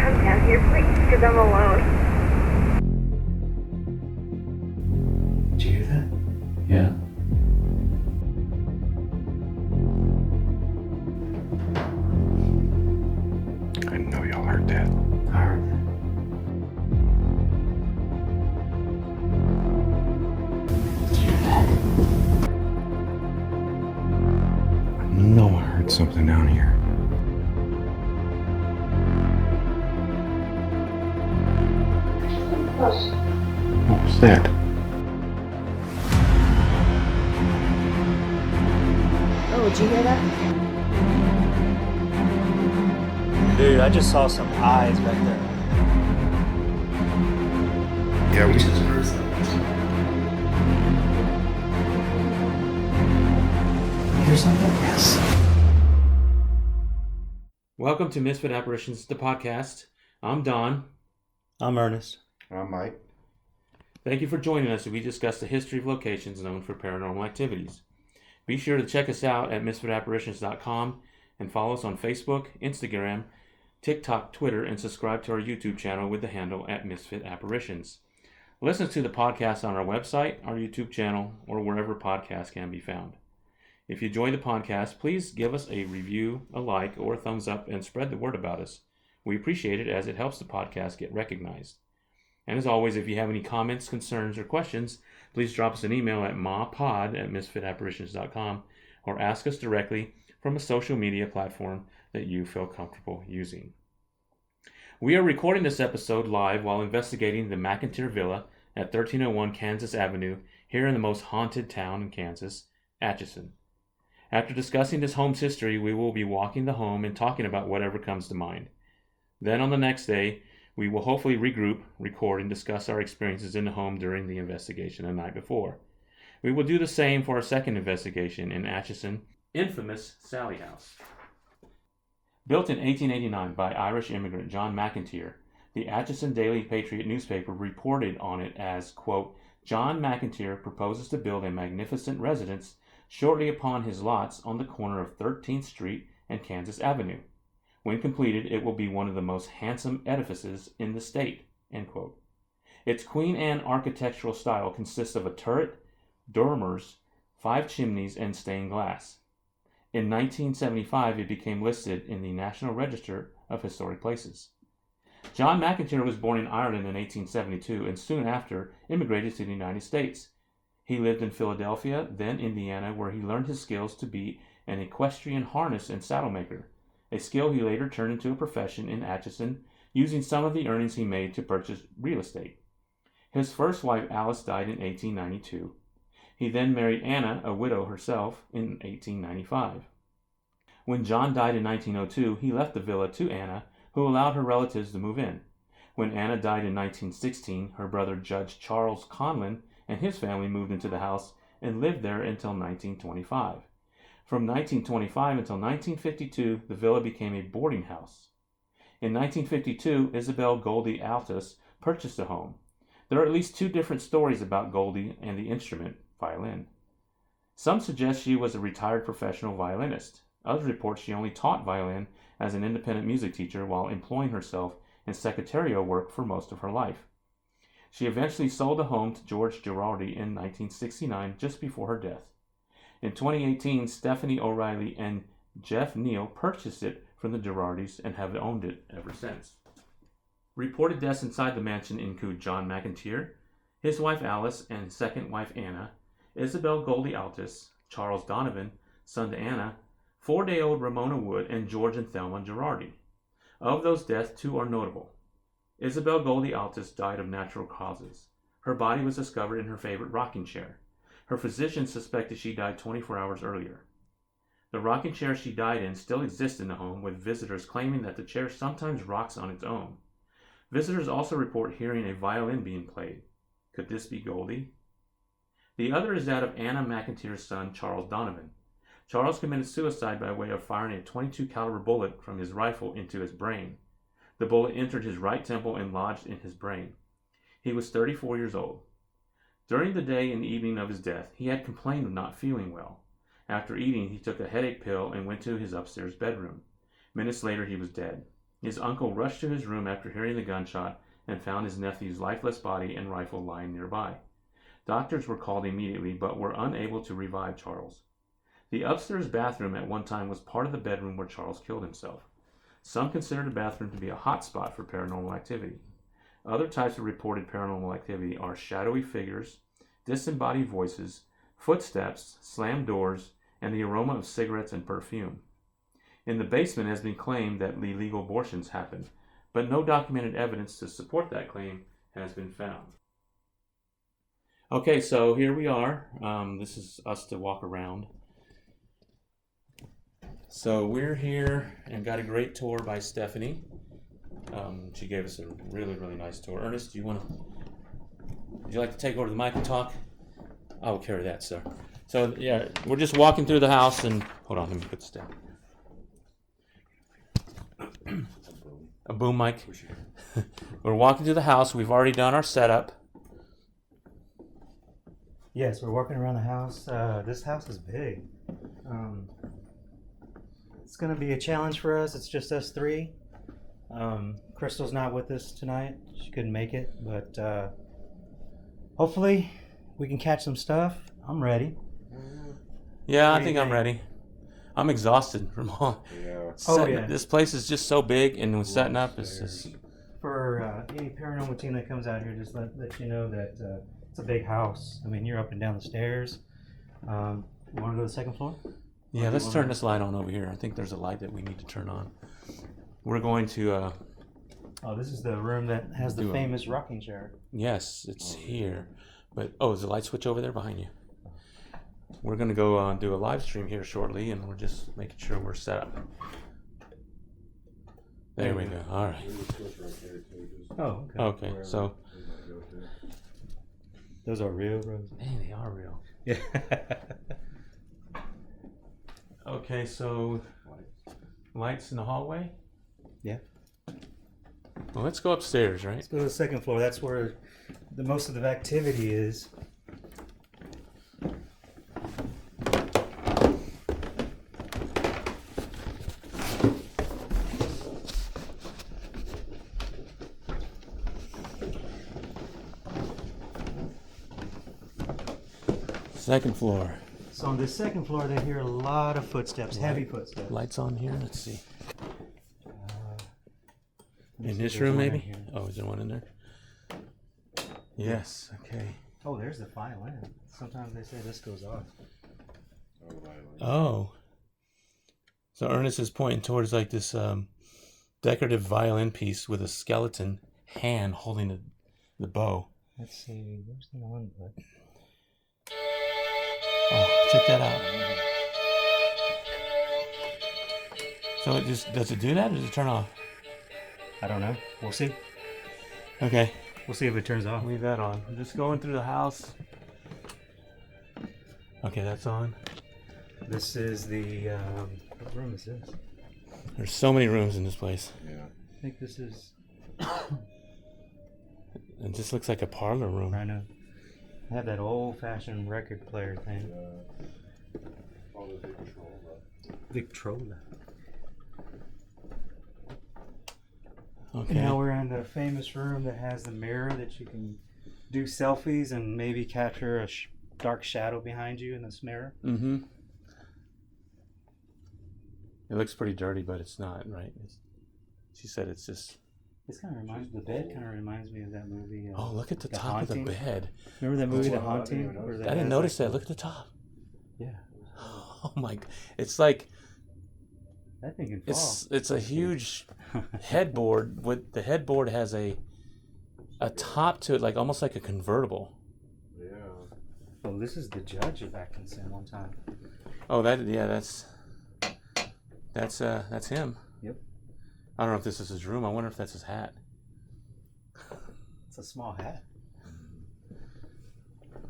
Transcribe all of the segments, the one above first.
come down here, please, because I'm alone. Did you hear that? Yeah. I know y'all heard that. I heard that. Did you hear that? I know I heard something down here. What was that? Oh, did you hear that? Dude, I just saw some eyes back there. Yeah, we just heard something. You hear something? Yes. Welcome to Misfit Apparitions, the podcast. I'm Don. I'm Ernest. I'm Mike. Thank you for joining us as we discuss the history of locations known for paranormal activities. Be sure to check us out at misfitapparitions.com and follow us on Facebook, Instagram, TikTok, Twitter, and subscribe to our YouTube channel with the handle at Misfit Apparitions. Listen to the podcast on our website, our YouTube channel, or wherever podcasts can be found. If you enjoy the podcast, please give us a review, a like, or a thumbs up and spread the word about us. We appreciate it as it helps the podcast get recognized. And as always, if you have any comments, concerns, or questions, please drop us an email at mapod@misfitapparitions.com or ask us directly from a social media platform that you feel comfortable using. We are recording this episode live while investigating the McInteer Villa at 1301 Kansas Avenue here in the most haunted town in Kansas, Atchison. After discussing this home's history, we will be walking the home and talking about whatever comes to mind. Then on the next day, we will hopefully regroup, record, and discuss our experiences in the home during the investigation the night before. We will do the same for our second investigation in Atchison, infamous Sally House. Built in 1889 by Irish immigrant John McInteer, the Atchison Daily Patriot newspaper reported on it as, quote, John McInteer proposes to build a magnificent residence shortly upon his lots on the corner of 13th Street and Kansas Avenue. When completed, it will be one of the most handsome edifices in the state, end quote. Its Queen Anne architectural style consists of a turret, dormers, 5 chimneys, and stained glass. In 1975, it became listed in the National Register of Historic Places. John McInteer was born in Ireland in 1872 and soon after immigrated to the United States. He lived in Philadelphia, then Indiana, where he learned his skills to be an equestrian harness and saddle maker, a skill he later turned into a profession in Atchison, using some of the earnings he made to purchase real estate. His first wife, Alice, died in 1892. He then married Anna, a widow herself, in 1895. When John died in 1902, he left the villa to Anna, who allowed her relatives to move in. When Anna died in 1916, her brother Judge Charles Conlin and his family moved into the house and lived there until 1925. From 1925 until 1952, the villa became a boarding house. In 1952, Isabel Goldie Altus purchased the home. There are at least 2 different stories about Goldie and the instrument, violin. Some suggest she was a retired professional violinist. Others report she only taught violin as an independent music teacher while employing herself in secretarial work for most of her life. She eventually sold the home to George Girardi in 1969, just before her death. In 2018, Stephanie O'Reilly and Jeff Neal purchased it from the Girardis and have owned it ever since. Reported deaths inside the mansion include John McInteer, his wife Alice and second wife Anna, Isabel Goldie Altus, Charles Donovan, son to Anna, 4-day-old Ramona Wood, and George and Thelma Girardi. Of those deaths, 2 are notable. Isabel Goldie Altus died of natural causes. Her body was discovered in her favorite rocking chair. Her physician suspected she died 24 hours earlier. The rocking chair she died in still exists in the home, with visitors claiming that the chair sometimes rocks on its own. Visitors also report hearing a violin being played. Could this be Goldie? The other is that of Anna McInteer's son, Charles Donovan. Charles committed suicide by way of firing a .22 caliber bullet from his rifle into his brain. The bullet entered his right temple and lodged in his brain. He was 34 years old. During the day and evening of his death, he had complained of not feeling well. After eating, he took a headache pill and went to his upstairs bedroom. Minutes later, he was dead. His uncle rushed to his room after hearing the gunshot and found his nephew's lifeless body and rifle lying nearby. Doctors were called immediately but were unable to revive Charles. The upstairs bathroom at one time was part of the bedroom where Charles killed himself. Some consider the bathroom to be a hot spot for paranormal activity. Other types of reported paranormal activity are shadowy figures, disembodied voices, footsteps, slammed doors, and the aroma of cigarettes and perfume. In the basement, it has been claimed that illegal abortions happen, but no documented evidence to support that claim has been found. Okay, so here we are. This is us to walk around. So we're here and got a great tour by Stephanie. She gave us a really, really nice tour. Ernest, would you like to take over the mic and talk? I will carry that, sir. So yeah, we're just walking through the house and hold on, let me put this down. A boom mic. We're walking through the house. We've already done our setup. Yes, we're walking around the house. This house is big. It's going to be a challenge for us. It's just us three. Crystal's not with us tonight. She couldn't make it, but hopefully we can catch some stuff. I'm ready. Yeah, I think I'm ready. I'm exhausted from all. Yeah. This place is just so big, and when setting up, it's just. For any paranormal team that comes out here, just let you know that it's a big house. I mean, you're up and down the stairs. You want to go to the second floor? Yeah, let's turn this light on over here. I think there's a light that we need to turn on. We're going to. This is the room that has the famous rocking chair. Yes, it's here. But, is the light switch over there behind you? We're going to go do a live stream here shortly, and we're just making sure we're set up. There we go. All right. Oh, Okay, so. Those are real roses. Man, they are real. Yeah. Okay, so lights in the hallway? Yeah. Well, let's go upstairs, right? Let's go to the second floor. That's where the most of the activity is. Second floor. So on the second floor, they hear a lot of footsteps, heavy footsteps. Lights on here. Let's see. In see this if room, there's one maybe? in here. Oh, is there one in there? Yes. Okay. Oh, there's the violin. Sometimes they say this goes off. Oh. So Ernest is pointing towards like this decorative violin piece with a skeleton hand holding the bow. Let's see. Where's the one? Oh, check that out. So does it do that or does it turn off? I don't know. We'll see. Okay. We'll see if it turns off. Leave that on. I'm just going through the house. Okay, that's on. This is the what room is this? There's so many rooms in this place. Yeah. I think this is. It just looks like a parlor room. I know. I have that old-fashioned record player thing. Victrola. Okay. Now we're in the famous room that has the mirror that you can do selfies and maybe capture a dark shadow behind you in this mirror. Mm-hmm. It looks pretty dirty, but it's not, right? She said it's just... This kind of reminds the bed kind of reminds me of that movie. Oh, look at the top Haunting. of the bed. Remember that movie, The Haunting? I didn't notice that. Look at the top. Yeah. Oh my! It's like that thing can fall. It's a huge headboard. With the headboard has a top to it, like almost like a convertible. Yeah. Oh, this is the judge of Atchison one time. Oh, that's him. Yep. I don't know if this is his room. I wonder if that's his hat. It's a small hat.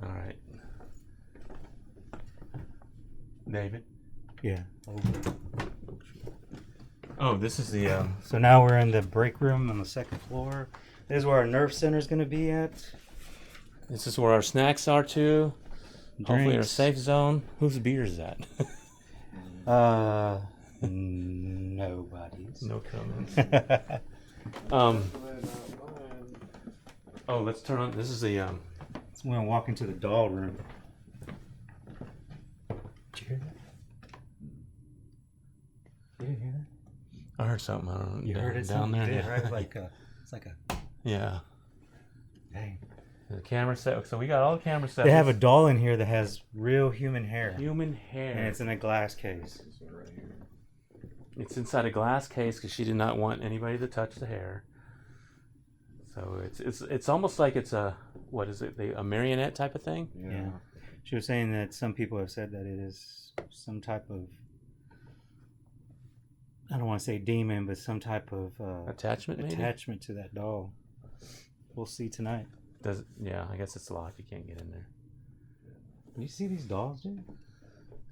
All right. David? Yeah. Oh, this is the... So now we're in the break room on the second floor. This is where our nerve center is going to be at. This is where our snacks are, too. Drinks. Hopefully our safe zone. Whose beer is that? Nobody's. No comments. Oh, let's turn on. This is the So we're gonna walk into the doll room. Did you hear that? You didn't hear that? I heard something. I don't know. You heard it down there, You did, yeah. right? Like it's like a Yeah. dang. The camera set. So we got all the camera set. They have a doll in here that has real human hair, human hair. and it's in a glass case. It's inside a glass case because she did not want anybody to touch the hair. So it's almost like it's a what is it? A marionette type of thing. Yeah. She was saying that some people have said that it is some type of, I don't want to say demon, but some type of Attachment, maybe. attachment to that doll. We'll see tonight. Does yeah? I guess it's locked. You can't get in there. You see these dolls, dude?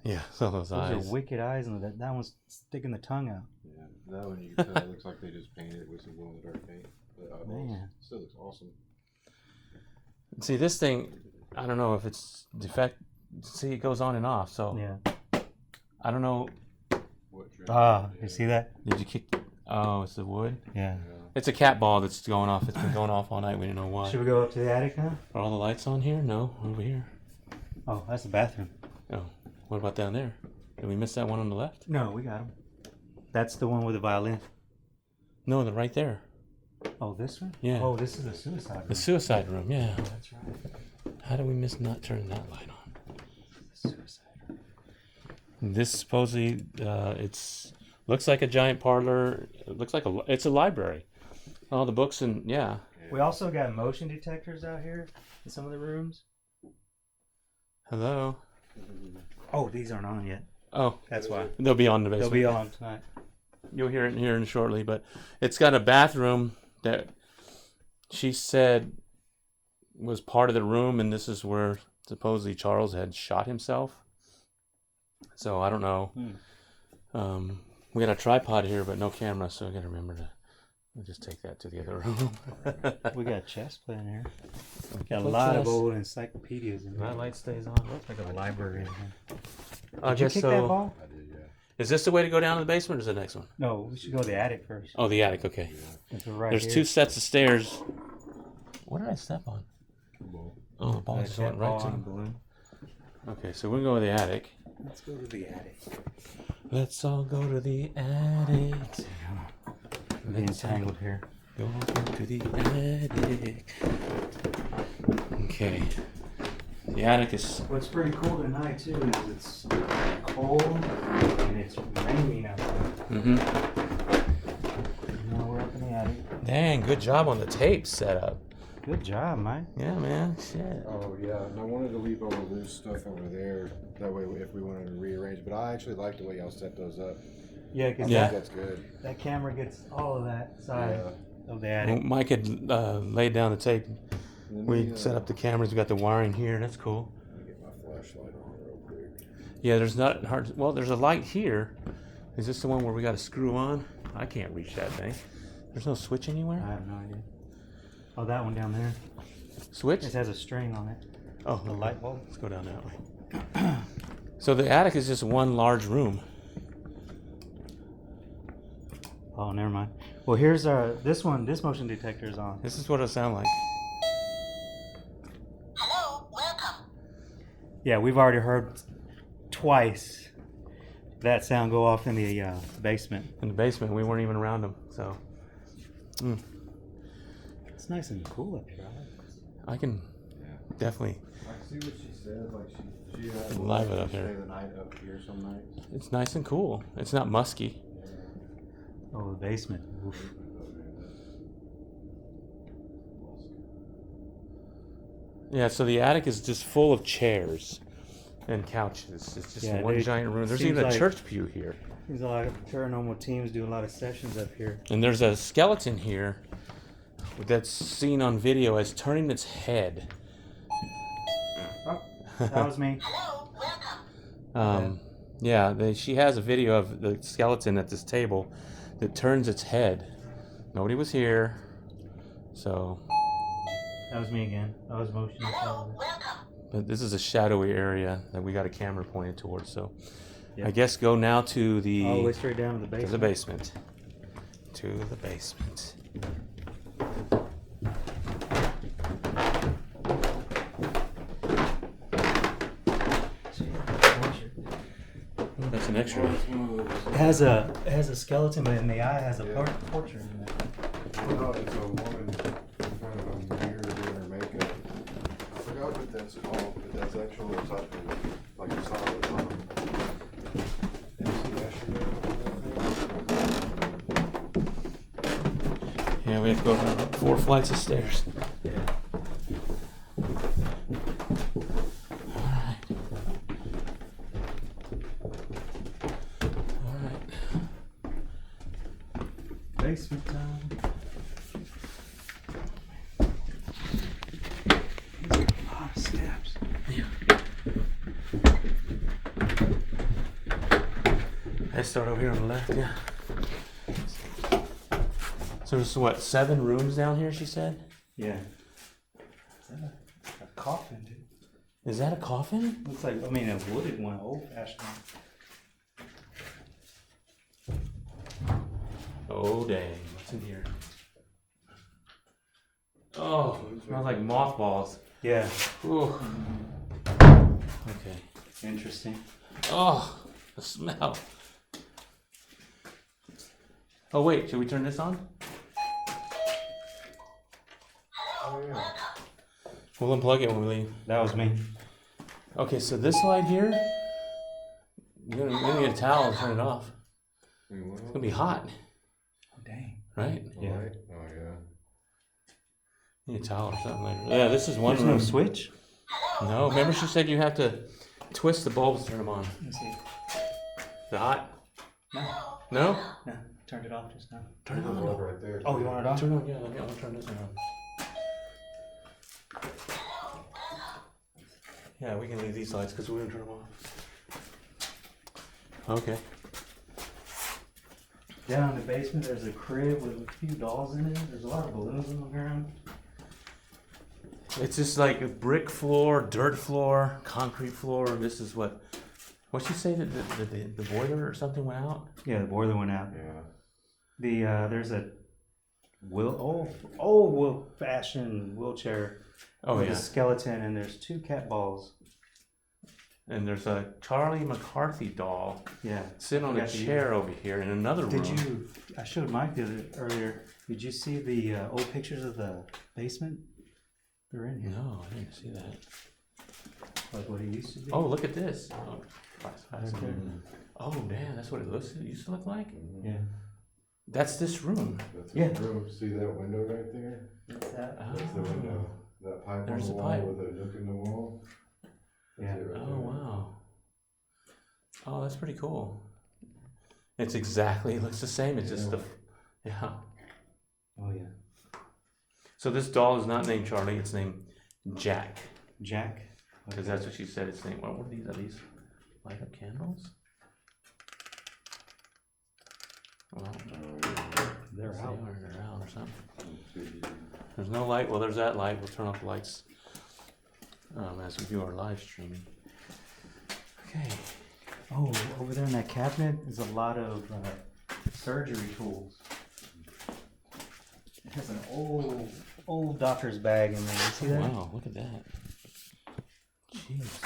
Yeah. So those eyes. Those are wicked eyes, and that one's sticking the tongue out. Yeah, that one you can tell it looks like they just painted it with some glow in the dark paint. The eyeballs. Man. Still looks awesome. See this thing. I don't know if it's defect. See, it goes on and off. So Yeah. I don't know. What You see that? Did you kick? Oh, it's the wood. Yeah. It's a cat ball that's going off. It's been going off all night. We didn't know why. Should we go up to the attic now? Are all the lights on here? No, over here. Oh, that's the bathroom. Oh, what about down there? Did we miss that one on the left? No, we got them. That's the one with the violin. No, they're right there. Oh, this one? Yeah. Oh, this is the suicide room. The suicide room. Yeah. That's right. How do we miss not turning that light on? The suicide room. This supposedly it's looks like a giant parlor. It looks like it's a library. All the books and yeah. We also got motion detectors out here in some of the rooms. Hello. Oh, these aren't on yet. Oh, That's why. they'll be on the basement. They'll be on tonight. You'll hear it here in shortly, but it's got a bathroom that she said was part of the room, and this is where supposedly Charles had shot himself. So I don't know. We got a tripod here, but no camera, so I got to remember to we'll just take that to the other room. We got a chess playing here. Got a Play lot of chess. old encyclopedias in here. That light stays on. Looks like a library in here. I Did you guess kick so. that ball? I did, yeah. Is this the way to go down to the basement, or is the next one? No, we should go to the attic first. Oh, the attic. Okay. It's right There's here. two sets of stairs. What did I step on? Ball. Oh, the ball Got a just cat went right ball to. and a balloon. Okay, so we're gonna go to the attic. Let's go to the attic. Let's all go to the attic. I'm getting tangled here. Go to the attic. Okay. The attic is. What's pretty cool tonight too is it's cold and it's raining out there. Mm-hmm. Now we're up in the attic. Dang, good job on the tape setup. Good job, Mike. Yeah, man. Shit. Oh yeah, and I wanted to leave all the loose stuff over there. That way, if we wanted to rearrange, but I actually like the way y'all set those up. Yeah, because Yeah. That's good. that camera gets all of that side Yeah. of the Well, attic. Mike had laid down the tape. Let We me, set up the cameras. We got the wiring here. That's cool. Let me get my flashlight on real quick. Yeah, there's not hard. Well, there's a light here. Is this the one where we got to screw on? I can't reach that thing. There's no switch I anywhere. have no idea. Oh, that one down there. Switch? It has a string on it. Oh, The okay. light bulb. Let's go down that way. So the attic is just one large room. Oh, never mind. Well, here's this one. This motion detector is on. This is what it'll sound like. Hello, welcome. Yeah, we've already heard twice that sound go off in the basement. In the basement, we weren't even around them, so It's nice and cool up here. I can definitely. I see what she said. Like she had Live it up here. Stay the night up here some nights. It's nice and cool. It's not musky. Oh, the basement. Oof. Yeah, so the attic is just full of chairs and couches. It's just Yeah, one they- giant room. There's seems even a like- church pew here. There's a lot of paranormal teams do a lot of sessions up here. And there's a skeleton here that's seen on video as turning its head. Oh, that was me. Hello, welcome. She has a video of the skeleton at this table that turns its head. Nobody was here, so. That was me again. I was motioning. Hello, welcome. But this is a shadowy area that we got a camera pointed towards, so I guess go now to All the way the straight down to the basement. basement. To the basement. Oh, that's an X-ray. It has a skeleton, but in the eye has a portrait in it. No, it's a woman in front of a mirror doing her makeup. I forgot what that's called, but that's actually a type of, like a solid MC Escher. Yeah, we have to go up 4 flights of stairs. Yeah. Basement time. A lot of steps. Let's start over here on the left, yeah. So there's what, 7 rooms down here, she said? Yeah. Is that a coffin, dude? Is that a coffin? Looks like, I mean, a wooded one, old fashioned one. Oh, dang. What's in here? Oh, it smells like mothballs. Yeah. Ooh. Okay. Interesting. Oh, the smell. Oh, wait, should we turn this on? Oh, yeah. We'll unplug it when we leave. That was me. Okay, so this light here, you're gonna need a towel and turn it off. It's gonna be hot, Oh, dang. right? Yeah. Oh, yeah. Need a towel or something later. Yeah, this is one There's room. no switch? No, remember she said you have to twist the bulbs to turn them on. Let me see. Is it hot? No. No? No. Turned it off just now. Turn it There's on. one right there. Oh, you want it off? Turn it on, yeah, let me I'll turn this one on. Yeah, we can leave these lights because we're gonna turn them off. Okay. Down in the basement, there's a crib with a few dolls in it. There's a lot of balloons on the ground. It's just like a brick floor, dirt floor, concrete floor. This is what'd you say that the boiler or something went out? Yeah, the boiler went out. Yeah. There's a old fashioned wheelchair Oh with yeah. a skeleton, and there's 2 cat balls. And there's a Charlie McCarthy doll Yeah. sitting on a Forgot to chair over here in another room. Did you? I showed Mike earlier. Did you see the old pictures of the basement? They're in here. No, I didn't see that. Like what it used to be. Oh, look at this. Oh, Okay. oh damn, that's what it used to look like? Yeah. That's this room. That's Yeah. the room. See that window right there? What's that? Oh. That's the window. That pipe There's on the the wall pipe. with a nook in the wall. That's Yeah. it right Oh there. wow. Oh, that's pretty cool. It looks the same. It's just yeah. Oh yeah. So this doll is not named Charlie. It's named Jack, Jack. because that's what she said. It's named. What are these? Are these light up candles? Well, They're they out. are. They're out or something. There's no light. Well, there's that light. We'll turn off the lights as we do our live streaming. Okay. Oh, over there in that cabinet is a lot of surgery tools. It has an old doctor's bag in there. You see that? Wow, look at that. Jeez.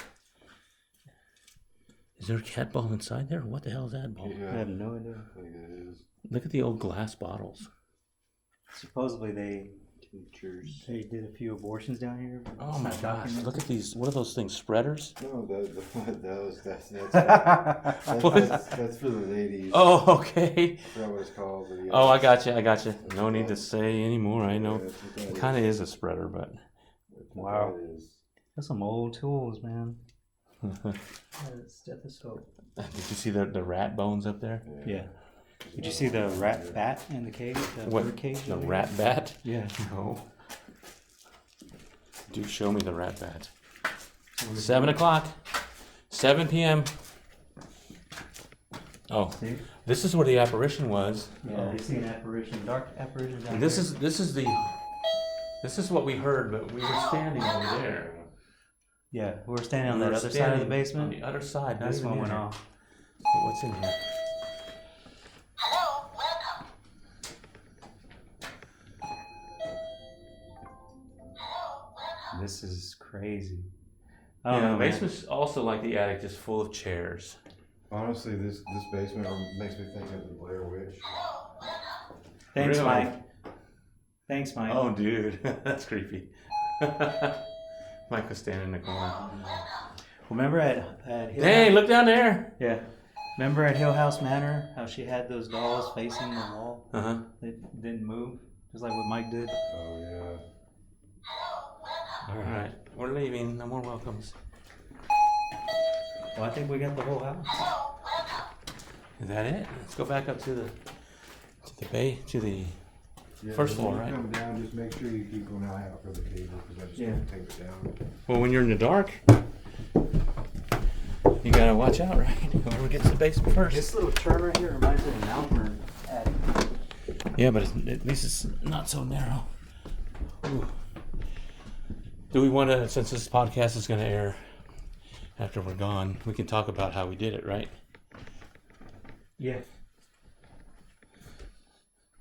Is there a cat ball inside there? What the hell is that ball? Yeah. I have no idea. I think it is. Look at the old glass bottles. Supposedly they did a few abortions down here. Oh my gosh, look at these. What are those things? Spreaders? No, that's for the ladies. Oh, okay. That's what it's called. But yeah. Oh, I got you. No need to say anymore. I know. Yeah, that's what that It is. kind of is a spreader, but. That's what Wow. that is. That's some old tools, man. Did Stethoscope. you see the rat bones up there? Yeah. Did you see the rat bat in the cage? The bird cage? The over here? rat bat? Yeah. No. Do show me the rat bat. 7 o'clock. 7 p.m. Oh, See? this is where the apparition was. Yeah, they see an apparition, dark apparition down And this there. is what we heard, but we were standing over there. Yeah, we were standing on We that were other side of the standing basement. On the other side. Not This even one in went there. off. What's in here? Hello, welcome. This is crazy. Yeah, the basement's also like the attic, just full of chairs. Honestly, this basement makes me think of the Blair Witch. Thanks, Really? Mike. Thanks, Mike. Oh, dude, that's creepy. Mike was standing in the corner. Remember at Hill Hey, House? look down there. Yeah. Remember at Hill House Manor how she had those dolls facing the wall? Uh huh. They didn't move, just like what Mike did. Oh yeah. All right, we're leaving. No more welcomes. Well, I think we got the whole house. Is that it? Let's go back up to the Yeah, First when floor, you right? Come down, just make sure you keep an eye out for the cable because I just Yeah. want to take it down. Well, when you're in the dark, you gotta watch out, right? Whoever gets to the basement first. This little turn right here reminds me of an Malvern attic. Yeah, but at least it's not so narrow. Ooh. Do we want to, since this podcast is going to air after we're gone, we can talk about how we did it, right? Yeah.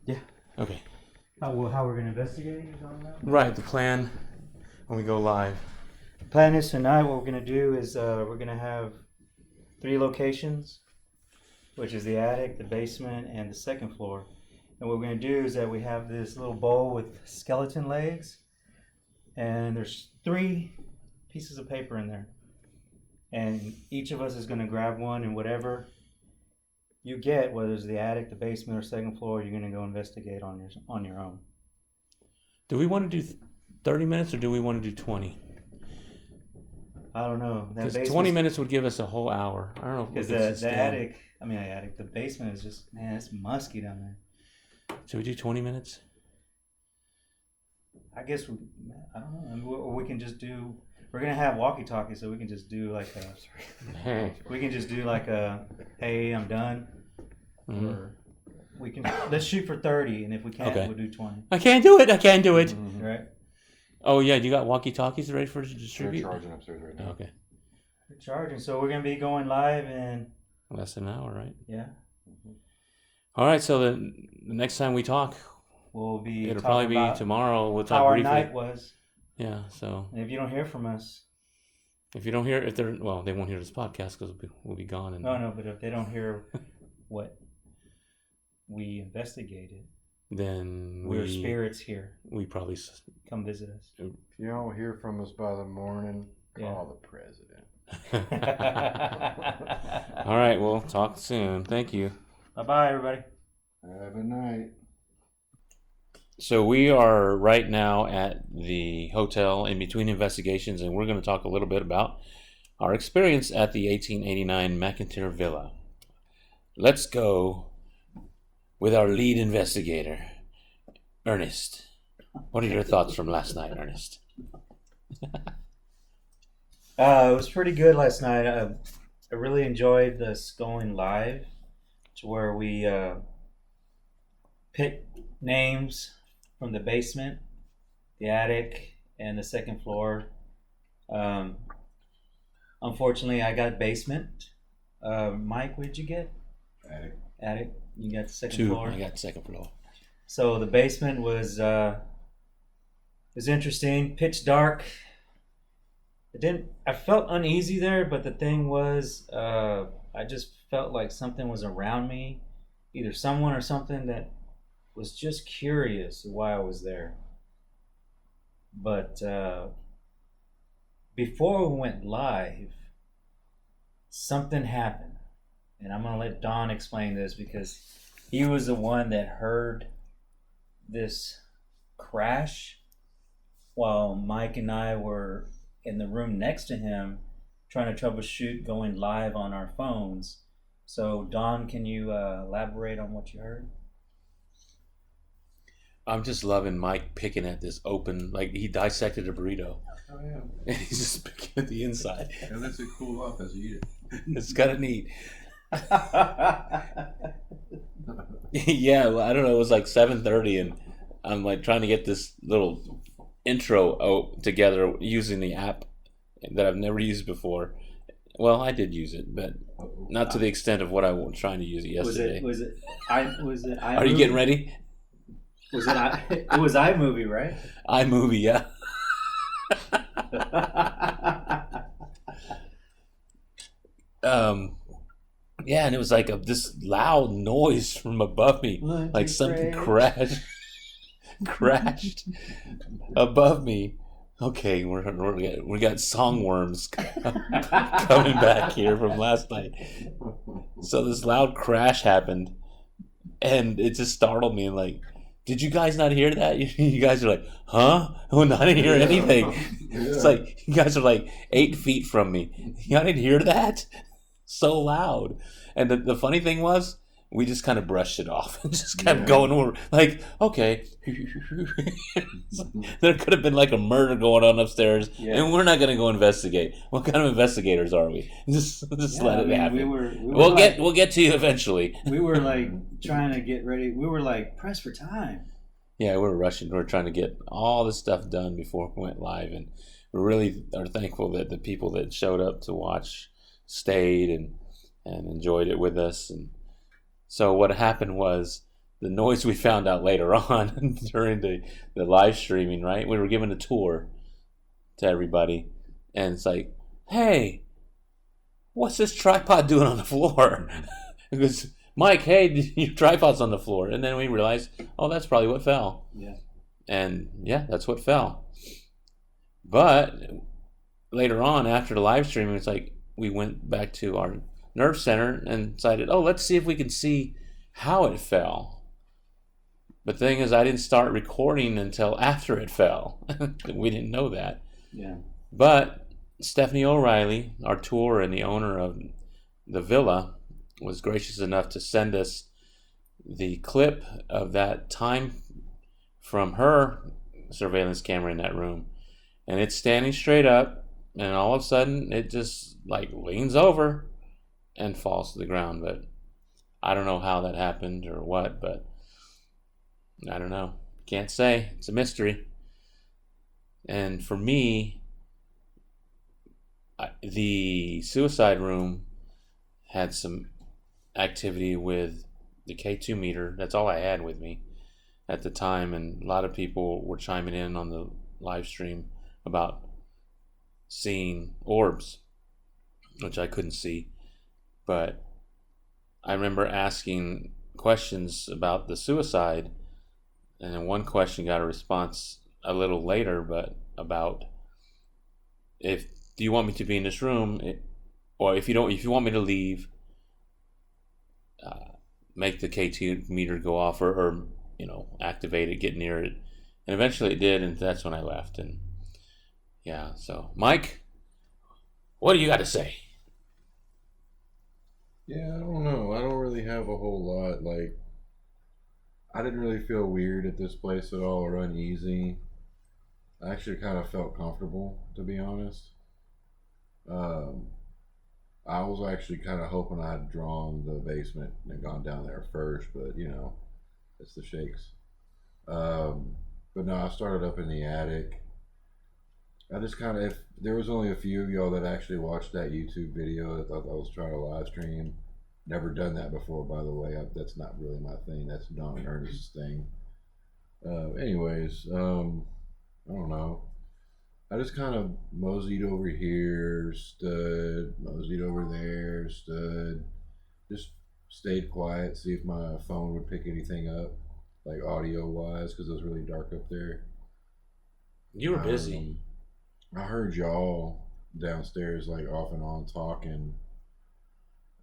Yeah. Okay. How we're going to investigate it on that? Right, the plan when we go live. The plan is tonight what we're going to do is we're going to have 3 locations, which is the attic, the basement, and the second floor. And what we're going to do is that we have this little bowl with skeleton legs, and there's 3 pieces of paper in there. And each of us is going to grab one, and whatever you get, whether it's the attic, the basement, or second floor, you're going to go investigate on your own. Do we want to do 30 minutes or do we want to do 20? I don't know. That Because 20 minutes would give us a whole hour. I don't know if Because we can sustain- the basement is just, man, it's musky down there. Should we do 20 minutes? I guess I don't know. I mean, or we can just do. We're gonna have walkie-talkies, so we can just do like a. Hey. We can just do like a, hey, I'm done. Mhm. Or we can let's shoot for 30, and if we can't, Okay. we'll do 20. I can't do it. Right? Oh, yeah. You got walkie-talkies ready for us to They're distribute? charging upstairs right now. Okay. We're charging, so we're gonna be going live in Less than an hour, right? yeah. All right. So the next time we talk, We'll be. it'll talking probably be about tomorrow. We'll talk how our briefly. night was, Yeah. So and if you don't hear from us, if you don't hear, they won't hear this podcast because we'll be gone. And no. But if they don't hear what we investigated, then we're spirits here. we probably. Come visit us. If you don't hear from us by the morning, Yeah. call the president. All right. We'll talk soon. Thank you. Bye-bye, everybody. Have a night. So we are right now at the hotel in between investigations, and we're going to talk a little bit about our experience at the 1889 McInteer Villa. Let's go with our lead investigator, Ernest. What are your thoughts from last night, Ernest? It was pretty good last night. I really enjoyed this going live to where we picked names from the basement, the attic, and the second floor. Unfortunately, I got basement. Mike, what did you get? Attic. Attic. You got the second 2. floor. I got second floor. So the basement was interesting, pitch dark. I felt uneasy there, but the thing was, I just felt like something was around me, either someone or something that was just curious why I was there. But before we went live, something happened, and I'm gonna let Don explain this because he was the one that heard this crash while Mike and I were in the room next to him trying to troubleshoot going live on our phones. So Don, can you elaborate on what you heard? I'm just loving Mike picking at this open, like he dissected a burrito. Oh yeah. And he's just picking at the inside. And lets it cool off as you eat it. It's kind of neat. Yeah, well, I don't know. It was like 7:30, and I'm like trying to get this little intro together using the app that I've never used before. Well, I did use it, but not to the extent of what I was trying to use it yesterday. Was it? iMovie? Are you getting ready? Was it? It was iMovie, right? iMovie, yeah. Yeah, and it was like this loud noise from above me, like something crashed above me. Okay, we got songworms coming back here from last night. So this loud crash happened, and it just startled me. Like, did you guys not hear that? You guys are like, huh? Oh, no, I didn't hear anything. It's like you guys are like 8 feet from me. I didn't hear that. So loud. And the funny thing was, we just kind of brushed it off and just kept going. We're like, okay. There could have been like a murder going on upstairs, and we're not going to go investigate. What kind of investigators are we? Just let it happen. We'll get to you eventually. We were like trying to get ready. We were like pressed for time. Yeah, we were rushing. We were trying to get all this stuff done before we went live, and we really are thankful that the people that showed up to watch stayed and enjoyed it with us. And so what happened was the noise we found out later on during the live streaming, right? We were given a tour to everybody, and it's like, hey, what's this tripod doing on the floor? It goes, Mike, hey, your tripod's on the floor. And then we realized, oh, that's probably what fell. Yeah. And yeah, that's what fell. But later on, after the live streaming, it's like we went back to our nerve center and decided, oh, let's see if we can see how it fell. But the thing is, I didn't start recording until after it fell. We didn't know that. Yeah. But Stephanie O'Reilly, our tour and the owner of the villa, was gracious enough to send us the clip of that time from her surveillance camera in that room. And it's standing straight up, and all of a sudden it just like leans over and falls to the ground. But I don't know how that happened or what, but I don't know. Can't say. It's a mystery. And for me, the suicide room had some activity with the K2 meter. That's all I had with me at the time, and a lot of people were chiming in on the live stream about seeing orbs, which I couldn't see. But I remember asking questions about the suicide, and then one question got a response a little later, but about do you want me to be in this room, or if you want me to leave, make the K2 meter go off, or activate it, get near it. And eventually it did, and that's when I left. And yeah, so Mike, what do you got to say? Yeah, I don't know. I don't really have a whole lot. Like, I didn't really feel weird at this place at all, or uneasy. I actually kind of felt comfortable, to be honest. I was actually kind of hoping I had drawn the basement and gone down there first, but it's the shakes. But no, I started up in the attic. I just kind of, if there was only a few of y'all that actually watched that YouTube video that thought I was trying to live stream. Never done that before, by the way. That's not really my thing. That's Don and Ernest's thing. Anyways, I don't know. I just kind of moseyed over here, stood, moseyed over there, stood, just stayed quiet, see if my phone would pick anything up, like audio-wise, because it was really dark up there. You were busy. I heard y'all downstairs, like, off and on talking.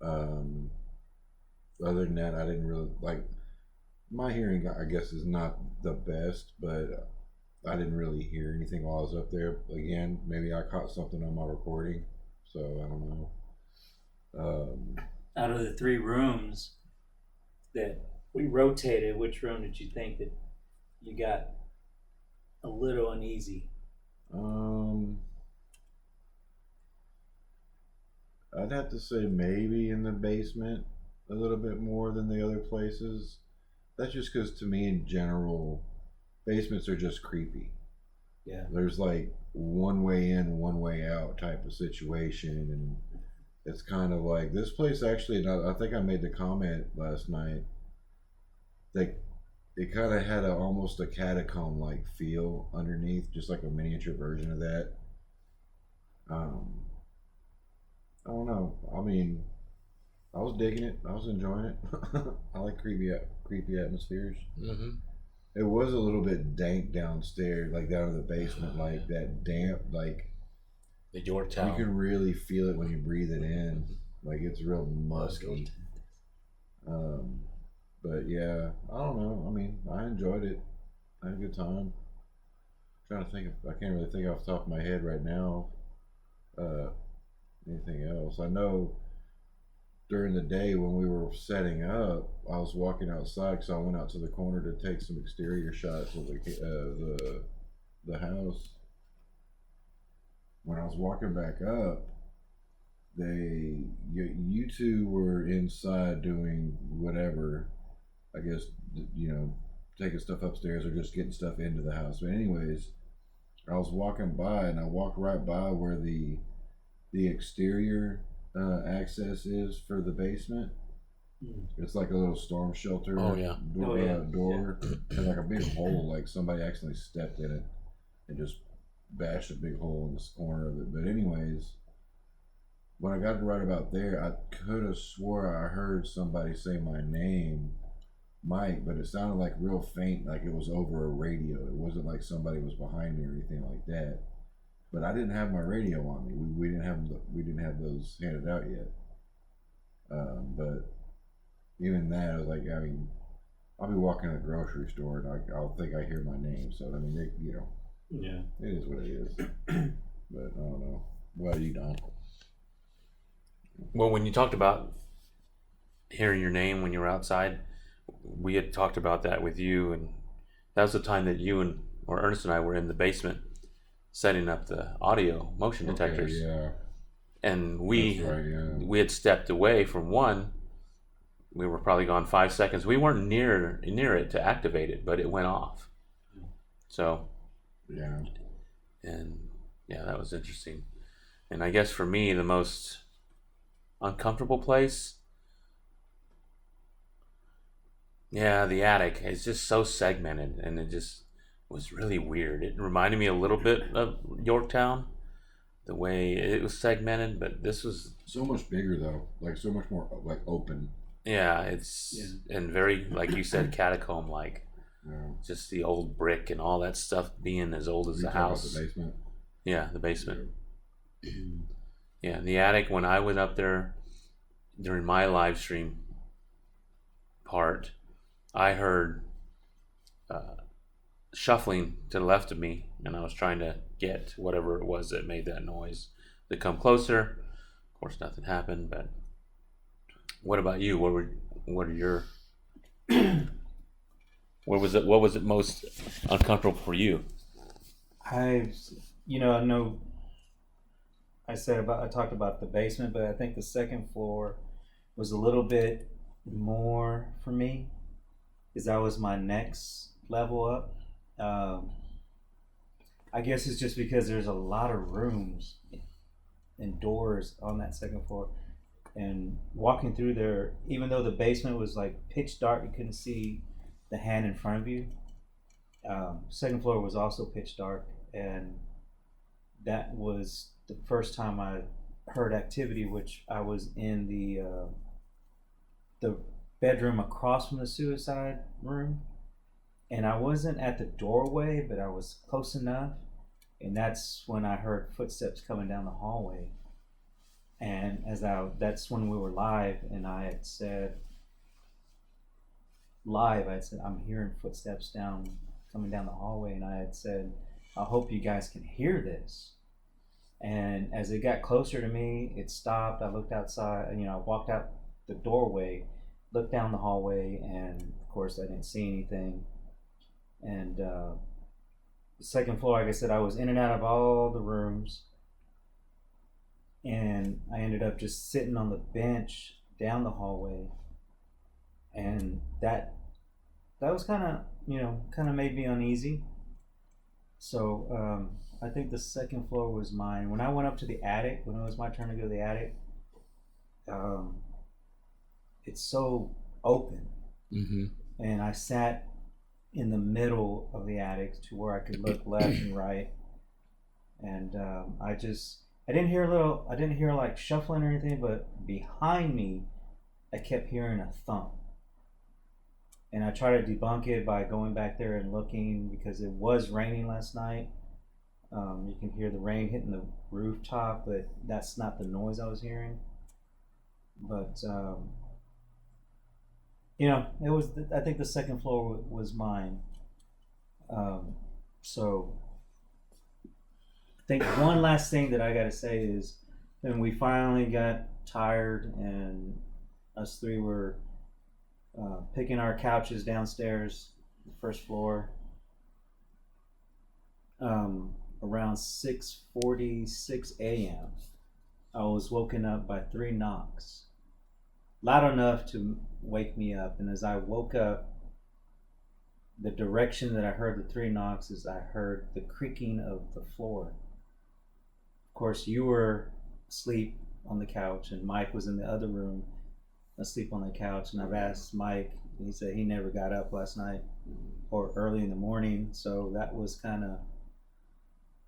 Other than that, I didn't really, like, my hearing, I guess, is not the best, but I didn't really hear anything while I was up there. Again, maybe I caught something on my recording, so I don't know. Out of the 3 rooms that we rotated, which room did you think that you got a little uneasy? I'd have to say maybe in the basement a little bit more than the other places. That's just because, to me, in general, basements are just creepy. Yeah. There's like one way in, one way out type of situation, and it's kind of like this place actually. And I think I made the comment last night. Like it kind of had almost a catacomb like feel underneath, just like a miniature version of that. I don't know. I mean, I was digging it. I was enjoying it. I like creepy atmospheres. Mm-hmm. It was a little bit dank downstairs, like down in the basement, like that damp, like The Yorktown. you can really feel it when you breathe it in. Like it's real musky. But yeah, I don't know. I mean, I enjoyed it. I had a good time. Trying to think I can't really think off the top of my head right now. Anything else? I know during the day when we were setting up, I was walking outside because I went out to the corner to take some exterior shots of the house. When I was walking back up, you two were inside doing whatever. I guess taking stuff upstairs or just getting stuff into the house. But anyways, I was walking by and I walked right by where the exterior access is for the basement. It's like a little storm shelter. Oh, yeah. Door and like a big hole, like somebody accidentally stepped in it and just bashed a big hole in this corner of it. But anyways, when I got right about there, I could have swore I heard somebody say my name, Mike, but it sounded like real faint, like it was over a radio. It wasn't like somebody was behind me or anything like that. But I didn't have my radio on me. We didn't have those handed out yet. But even that, I was like, I mean, I'll be walking to the grocery store and I'll think I hear my name. So I mean, Yeah. it is what it is. But I don't know. What you done? Well, when you talked about hearing your name when you were outside, we had talked about that with you, and that was the time that Ernest and I were in the basement setting up the audio motion detectors. Okay, yeah. And That's right, yeah. we had stepped away from one. We were probably gone 5 seconds. We weren't near it to activate it, but it went off. So Yeah. and yeah, that was interesting. And I guess for me, the most uncomfortable place, yeah, the attic is just so segmented, and it just was really weird. It reminded me a little bit of Yorktown, the way it was segmented, but this was, So much bigger though, like so much more like open. yeah, and very, like you said, catacomb like. Yeah. Just the old brick and all that stuff being as old as You the talking about house. the basement. Yeah, the basement. Yeah, the attic, when I went up there during my live stream part, I heard shuffling to the left of me, and I was trying to get whatever it was that made that noise to come closer. Of course, nothing happened. But what about you? What are your what was it most uncomfortable for you? I know I talked about the basement, but I think the second floor was a little bit more for me because that was my next level up. I guess it's just because there's a lot of rooms and doors on that second floor, and walking through there, even though the basement was like pitch dark, you couldn't see the hand in front of you. Second floor was also pitch dark, and that was the first time I heard activity, which I was in the bedroom across from the suicide room, and I wasn't at the doorway, but I was close enough, and that's when I heard footsteps coming down the hallway. And that's when we were live, and I had said, I'm hearing footsteps coming down the hallway, and I had said, I hope you guys can hear this. And as it got closer to me, it stopped. I looked outside, and I walked out the doorway, looked down the hallway, and of course I didn't see anything. And the second floor, like I said, I was in and out of all the rooms, and I ended up just sitting on the bench down the hallway, and that was kind of made me uneasy. So I think the second floor was mine. When I went up to the attic, when it was my turn to go to the attic, it's so open, Mm-hmm. and I sat in the middle of the attic to where I could look left and right, and I didn't hear like shuffling or anything, but behind me, I kept hearing a thump. And I tried to debunk it by going back there and looking because it was raining last night. You can hear the rain hitting the rooftop, but that's not the noise I was hearing. But it was. I think the second floor was mine. So I think one last thing that I got to say is, when we finally got tired and us three were picking our couches downstairs, the first floor, around 6:46 a.m. I was woken up by 3 knocks, loud enough to wake me up. And as I woke up, the direction that I heard the 3 knocks is I heard the creaking of the floor. Of course, you were asleep on the couch, and Mike was in the other room asleep on the couch. And I've asked Mike, and he said he never got up last night or early in the morning. So that was kind of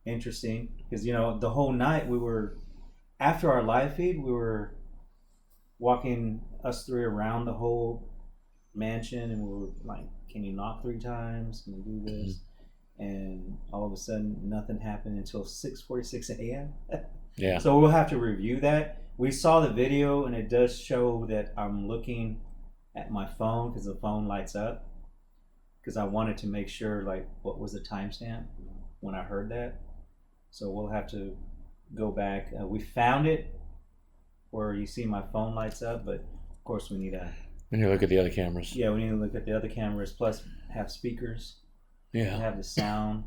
interesting because, the whole night we were, after our live feed, we were walking us 3 around the whole mansion, and we were like, can you knock 3 times? Can you do this? And all of a sudden, nothing happened until 6:46 a.m. Yeah. So we'll have to review that. We saw the video, and it does show that I'm looking at my phone because the phone lights up. Because I wanted to make sure, like, what was the timestamp when I heard that. So we'll have to go back. We found it where you see my phone lights up, but of course we need to. When you look at the other cameras. Yeah, we need to look at the other cameras, plus have speakers. Yeah. Have the sound,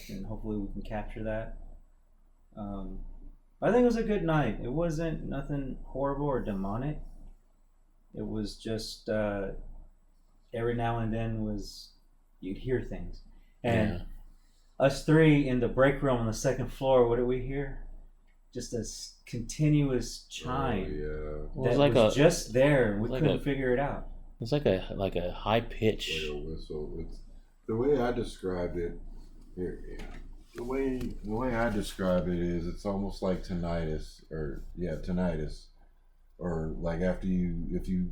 and hopefully we can capture that. I think it was a good night. It wasn't nothing horrible or demonic. It was just every now and then you'd hear things. And us 3 in the break room on the second floor, what did we hear? Just a continuous chime that was just there, and we couldn't figure it out. It's like a high pitch. Like a whistle. It's the way I described it. The way I describe it is, it's almost like tinnitus, or like after you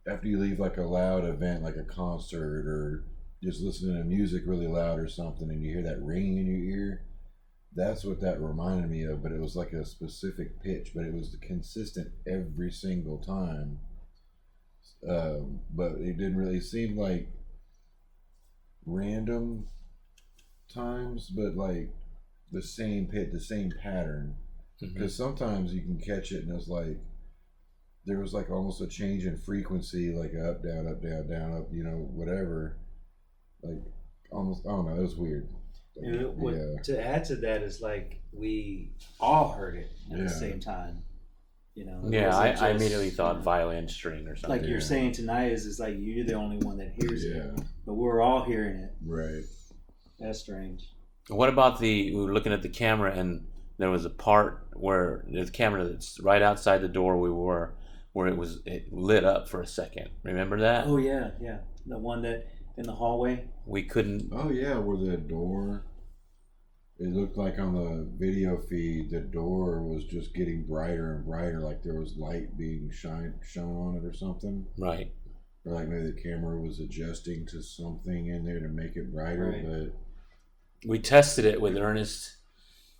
leave like a loud event, like a concert, or just listening to music really loud or something, and you hear that ringing in your ear. That's what that reminded me of, but it was like a specific pitch, but it was consistent every single time. But it didn't really seem like random times, but like the same pattern. Because sometimes you can catch it, and it's like there was like almost a change in frequency, like up, down, up, whatever. Like almost, I don't know, it was weird. To add to that is like we all heard it at the same time. Yeah, I immediately thought violin string or something. Like you're saying tonight is like you're the only one that hears it, but we're all hearing it. Right. That's strange. What about we were looking at the camera, and there was a part where the camera that's right outside the door where it lit up for a second. Remember that? Oh yeah. The one that in the hallway. We couldn't. Oh yeah, where the door. It looked like on the video feed, the door was just getting brighter and brighter, like there was light being shown on it or something. Right. Or like maybe the camera was adjusting to something in there to make it brighter. Right. But we tested it with Ernest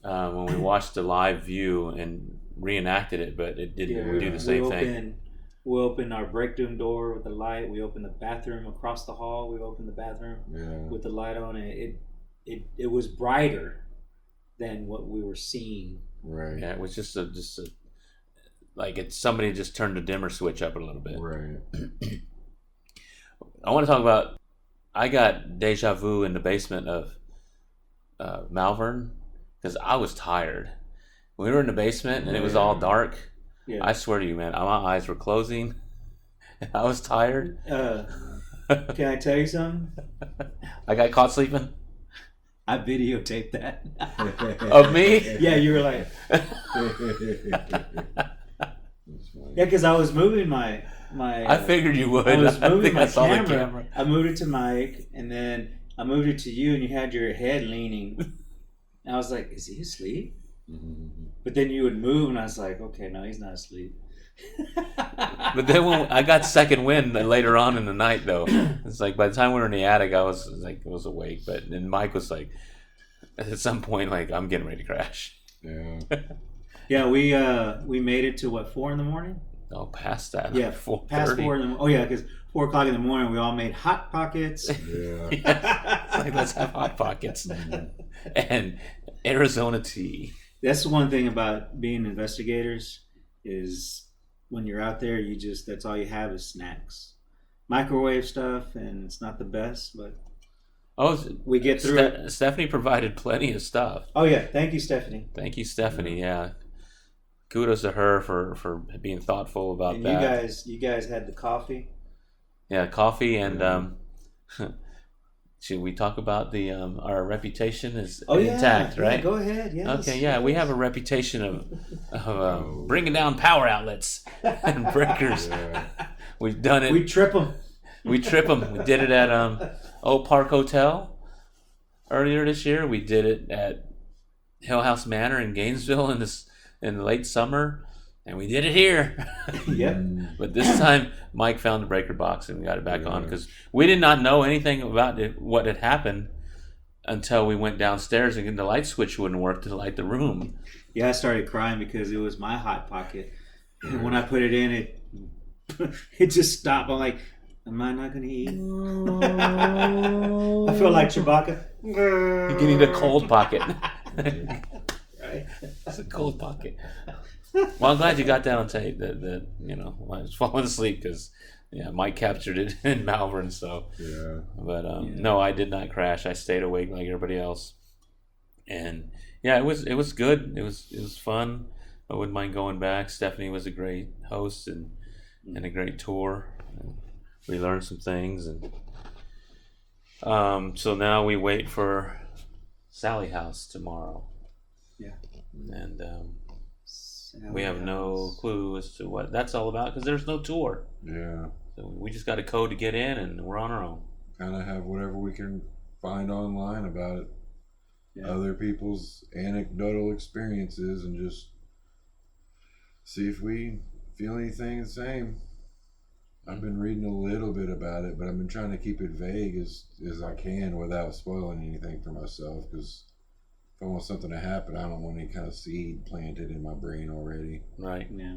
when we watched the live view and reenacted it, but it didn't do the same thing. We opened our break room door with the light. We opened the bathroom across the hall. We opened the bathroom with the light on. It was brighter than what we were seeing. Right. Yeah, it was just like somebody just turned the dimmer switch up a little bit. Right. I want to talk about. I got deja vu in the basement of Malvern because I was tired. We were in the basement and it was all dark. Yeah. I swear to you, man, my eyes were closing. And I was tired. Can I tell you something? I got caught sleeping. I videotaped that. Of me? Yeah, you were like. That's Yeah, because I was moving my. I figured you would. I was moving think my I saw camera. the camera. I moved it to Mike, and then I moved it to you, and you had your head leaning. And I was like, "Is he asleep?" But then you would move, and I was like, "Okay, no, he's not asleep." But then when I got second wind later on in the night, though, it's like by the time we were in the attic, I was awake. But then Mike was like, at some point, like, I'm getting ready to crash. Yeah. Yeah, we made it to what, 4 in the morning? Oh, past that. Yeah, 4:30. past 4 in the. Oh yeah, because 4 o'clock in the morning, we all made hot pockets. Yeah. It's like, let's have hot pockets and Arizona tea. That's the one thing about being investigators is when you're out there, that's all you have is snacks, microwave stuff, and it's not the best, but Oh, we get through it. Stephanie provided plenty of stuff. Oh yeah, thank you, Stephanie. Thank you, Stephanie. Yeah, kudos to her for being thoughtful about And that. you guys had the coffee. Yeah, coffee and should we talk about the our reputation is intact, right? Yeah, go ahead. Yes. Okay, yeah, we have a reputation of bringing down power outlets and breakers. Yeah. We've done it. We trip them. We trip them. We did it at Oak Park Hotel earlier this year. We did it at Hill House Manor in Gainesville in the late summer, and we did it here. Yep. But this time, Mike found the breaker box and we got it back on because we did not know anything about what had happened until we went downstairs and the light switch wouldn't work to light the room. Yeah, I started crying because it was my hot pocket, and when I put it in, it just stopped. I'm like, am I not going to eat? I feel like Chewbacca. You need a cold pocket. Right? It's a cold pocket. Well, I'm glad you got that on tape. That I was falling asleep because Mike captured it in Malvern. So, Yeah. but no, I did not crash. I stayed awake like everybody else, and yeah, it was good. It was fun. I wouldn't mind going back. Stephanie was a great host and a great tour. And we learned some things, and so now we wait for Sally House tomorrow. Yeah. And we have no clue as to what that's all about because there's no tour. Yeah. So we just got a code to get in, and we're on our own. Kind of have whatever we can find online about it. Yeah. Other people's anecdotal experiences and just see if we feel anything the same. I've been reading a little bit about it, but I've been trying to keep it vague as I can without spoiling anything for myself because if I want something to happen, I don't want any kind of seed planted in my brain already. Right. Yeah.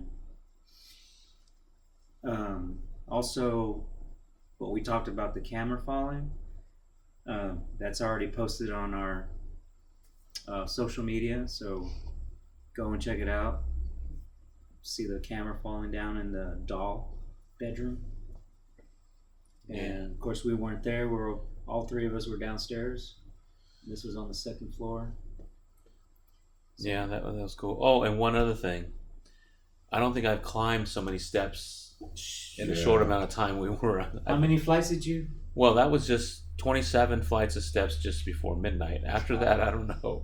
Also, what we talked about, the camera falling, that's already posted on our social media, so go and check it out. See the camera falling down in the doll bedroom. And of course we weren't there. All three of us were downstairs. This was on the second floor. Yeah, that was cool. Oh, and one other thing. I don't think I've climbed so many steps in the short amount of time we were. How many flights did you? Well, that was just 27 flights of steps just before midnight. After that, I don't know.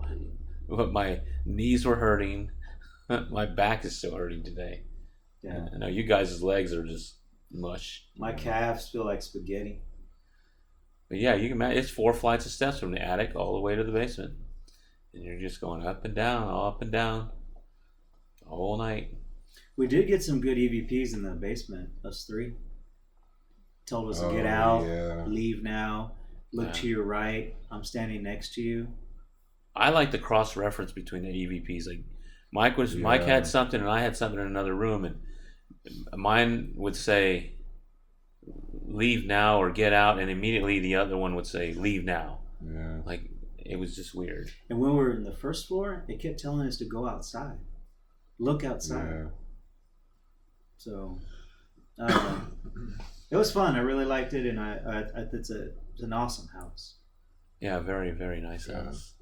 But my knees were hurting. My back is still hurting today. Yeah. I know you guys' legs are just mush. My calves feel like spaghetti. But yeah, you can imagine it's 4 flights of steps from the attic all the way to the basement. And you're just going up and down all night. We did get some good EVPs in the basement, us three. Told us to get out, leave now, look to your right. I'm standing next to you. I like the cross reference between the EVPs. Like Mike had something and I had something in another room, and mine would say leave now or get out, and immediately the other one would say leave now. Yeah. Like it was just weird. And when we were in the first floor, it kept telling us to go outside. Look outside. Yeah. So it was fun. I really liked it, and it's an awesome house. Yeah, very, very nice house.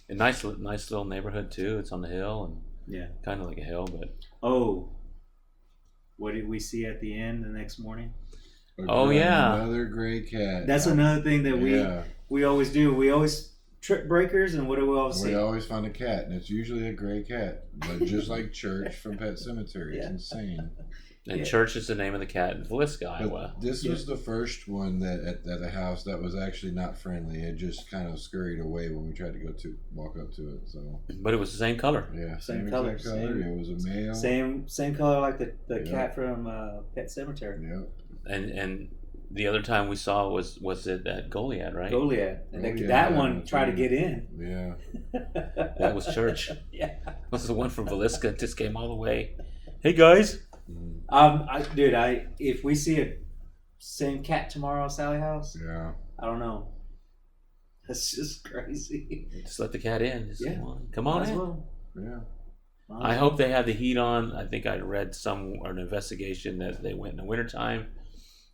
A nice little neighborhood too. It's on the hill and kind of like a hill, but what did we see at the end the next morning? Another gray cat. That's another thing that we always do. We always trip breakers, and what do we always We see? always find a cat, and it's usually a gray cat, but just like Church from Pet Cemetery. It's Yeah. insane. And Yeah. Church is the name of the cat in Villisca, But Iowa. this was the first one that at the house that was actually not friendly. It just kind of scurried away when we tried to walk up to it. So But it was the same color. yeah, Same same color, exact color. same- It was a male. Same color like the Yeah. cat from Pet Cemetery. Yep. And the other time we saw was it at Goliad, right? Goliad. And Goliad, that one yeah, tried to too. get in. Yeah. That was Church. Yeah. That was the one from Villisca that just came all the way. Hey guys. Mm, If we see a same cat tomorrow at Sally House, yeah. I don't know. That's just crazy. Just let the cat in. Just Yeah. Come on Might as in. well. Yeah. I hope they had the heat on. I think I read an investigation that they went in the wintertime,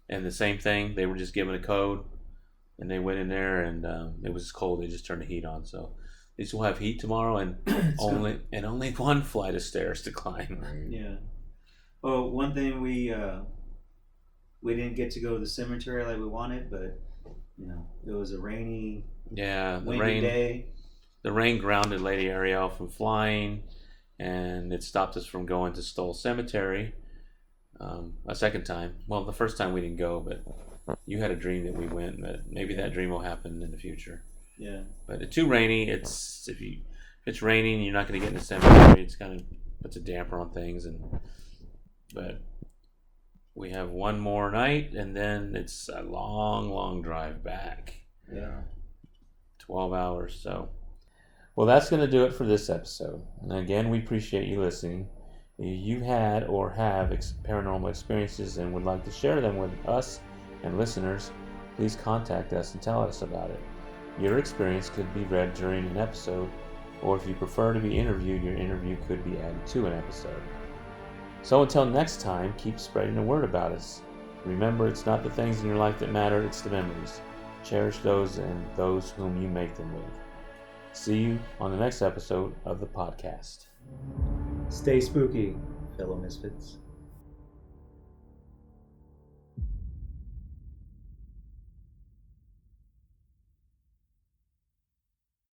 and the same thing. They were just given a code, and they went in there, and it was cold. They just turned the heat on. So they still have heat tomorrow, and only one flight of stairs to climb. Right. Yeah. Well, one thing we didn't get to go to the cemetery like we wanted, but it was a rainy, Yeah, the windy rain. day. The rain grounded Lady Ariel from flying, and it stopped us from going to Stoll Cemetery a second time. Well, the first time we didn't go, but you had a dream that we went. But maybe that dream will happen in the future. Yeah. But it's too rainy. If it's raining, you're not going to get in the cemetery. It's kind of puts a damper on things, but we have one more night, and then it's a long drive back. Yeah. 12 hours. So, well, that's going to do it for this episode. And again, we appreciate you listening. If you had or have paranormal experiences and would like to share them with us and listeners, please contact us and tell us about it. Your experience could be read during an episode, or if you prefer to be interviewed, your interview could be added to an episode. So until next time, keep spreading the word about us. Remember, it's not the things in your life that matter, it's the memories. Cherish those and those whom you make them with. See you on the next episode of the podcast. Stay spooky, fellow misfits.